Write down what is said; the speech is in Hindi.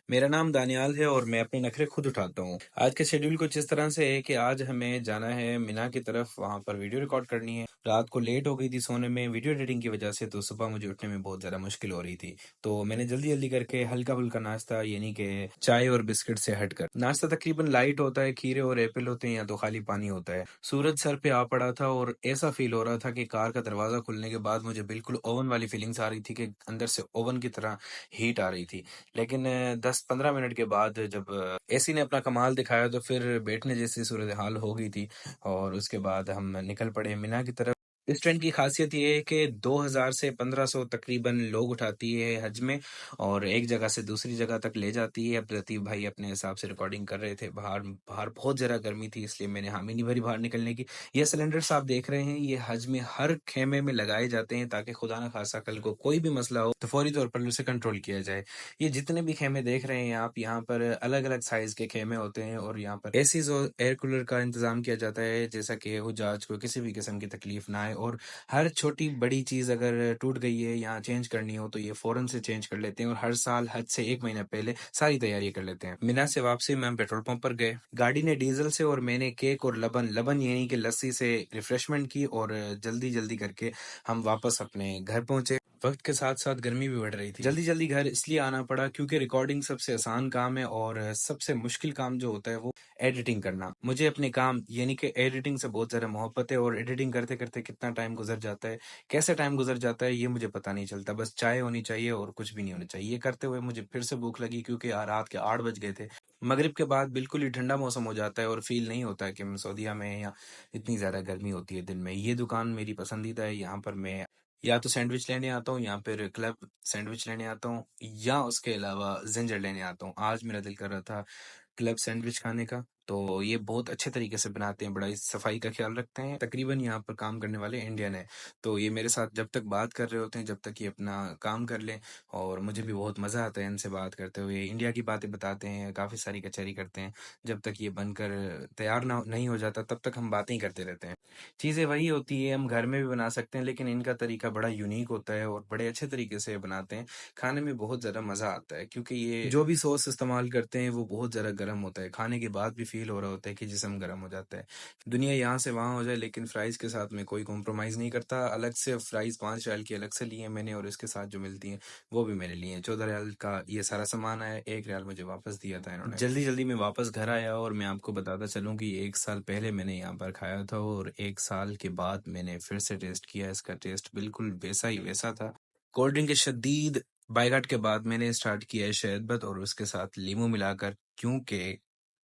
मेरा नाम दानियाल है और मैं अपने नखरे खुद उठाता हूँ। आज का शेड्यूल कुछ इस तरह से है कि आज हमें जाना है मिना की तरफ, वहाँ पर वीडियो रिकॉर्ड करनी है। रात को लेट हो गई थी सोने में वीडियो एडिटिंग की वजह से, तो सुबह मुझे उठने में बहुत ज़्यादा मुश्किल हो रही थी। तो मैंने जल्दी-जल्दी करके हल्का-फुल्का नाश्ता यानी कि चाय और बिस्किट से हटकर नाश्ता तकरीबन लाइट होता है, खीरे और एप्पल होते हैं या तो खाली पानी होता है। सूरज सर पे आ पड़ा था और ऐसा फ़ील हो रहा था कि कार का दरवाज़ा खुलने के बाद मुझे बिल्कुल ओवन वाली फीलिंग्स आ रही थी कि अंदर से ओवन की तरह हीट आ रही थी। लेकिन 10-15 मिनट के बाद जब एसी ने अपना कमाल दिखाया तो फिर बैठने जैसी सूरत-हाल हो गई थी और उसके बाद हम निकल पड़े मिना की तरफ। इस ट्रेन की खासियत ये है कि 2000 से 1500 तकरीबन लोग उठाती है हज में और एक जगह से दूसरी जगह तक ले जाती है। अब लतीफ़ भाई अपने हिसाब से रिकॉर्डिंग कर रहे थे। बाहर बाहर बहुत ज़्यादा गर्मी थी इसलिए मैंने हामी नहीं भरी बाहर निकलने की। ये सिलेंडर्स आप देख रहे हैं, ये हज में हर खेमे में लगाए जाते हैं ताकि खुदा न खास्ता कल को कोई भी मसला हो तो फौरी तौर पर उसे कंट्रोल किया जाए। ये जितने भी खेमे देख रहे हैं आप, यहाँ पर अलग-अलग साइज़ के खेमे होते हैं और यहाँ पर एसीज़ और एयर कूलर का इंतज़ाम किया जाता है जैसा कि हुज्जाज को किसी भी किस्म की तकलीफ ना आए और हर छोटी-बड़ी चीज़ अगर टूट गई है या चेंज करनी हो तो ये फ़ौरन से चेंज कर लेते हैं और हर साल हज से 1 महीना पहले सारी तैयारी कर लेते हैं। मिना से वापसी में हम पेट्रोल पंप पर गए। गाड़ी ने डीज़ल से और मैंने केक और लबन यानी कि लस्सी से रिफ्रेशमेंट की और जल्दी-जल्दी करके हम वापस अपने घर पहुँचे। वक़्त के साथ-साथ गर्मी भी बढ़ रही थी। जल्दी-जल्दी घर इसलिए आना पड़ा क्योंकि रिकॉर्डिंग सबसे आसान काम है और सबसे मुश्किल काम जो होता है वो एडिटिंग करना। मुझे अपने काम यानी कि एडिटिंग से बहुत ज़्यादा मोहब्बत है और एडिटिंग करते-करते कितना टाइम गुज़र जाता है, कैसे टाइम गुज़र जाता है ये मुझे पता नहीं चलता। बस चाय होनी चाहिए और कुछ भी नहीं होना चाहिए। ये करते हुए मुझे फिर से भूख लगी क्योंकि रात के 8 बज गए थे। मगरिब के बाद बिल्कुल ही ठंडा मौसम हो जाता है और फ़ील नहीं होता है कि हम सऊदीया में हैं या इतनी ज़्यादा गर्मी होती है दिन में। ये दुकान मेरी पसंदीदा है, यहाँ पर मैं या तो सैंडविच लेने आता हूँ या फिर क्लब सैंडविच लेने आता हूँ या उसके अलावा जिंजर लेने आता हूँ। आज मेरा दिल कर रहा था क्लब सैंडविच खाने का, तो ये बहुत अच्छे तरीके से बनाते हैं, बड़ा ही सफाई का ख्याल रखते हैं। तकरीबन यहाँ पर काम करने वाले इंडियन हैं, तो ये मेरे साथ जब तक बात कर रहे होते हैं, जब तक ये अपना काम कर लें और मुझे भी बहुत मज़ा आता है इनसे बात करते हुए। इंडिया की बातें बताते हैं, काफ़ी सारी कचहरी करते हैं। जब तक ये बनकर तैयार ना नहीं हो जाता, तब तक हम बातें ही करते रहते हैं। चीज़ें वही होती है, हम घर में भी बना सकते हैं, लेकिन इनका तरीका बड़ा यूनिक होता है और बड़े अच्छे तरीके से बनाते हैं। खाने में बहुत ज़्यादा मज़ा आता है क्योंकि ये जो भी सॉस इस्तेमाल करते हैं वो बहुत ज़्यादा गर्म होता है। खाने के बाद भी फ़ील हो रहा होता है कि जिस्म गर्म हो जाता है। दुनिया यहाँ से वहाँ हो जाए लेकिन फ्राइज़ के साथ मैं कोई कॉम्प्रोमाइज़ नहीं करता। अलग से फ्राइज़ 5 रियाल की अलग से लिए हैं मैंने और इसके साथ जो मिलती हैं वो भी मैंने लिए हैं। 14 रियाल का ये सारा सामान आया, 1 रियाल मुझे वापस दिया था इन्होंने। जल्दी-जल्दी मैं वापस घर आया और मैं आपको बताता चलूँ कि 1 साल पहले मैंने यहाँ पर खाया था और 1 साल के बाद मैंने फिर से टेस्ट किया। इसका टेस्ट बिल्कुल वैसा ही वैसा था। कोल्ड ड्रिंक के शदीद बायकॉट के बाद मैंने स्टार्ट किया है शरबत और उसके साथ लीमू मिलाकर क्योंकि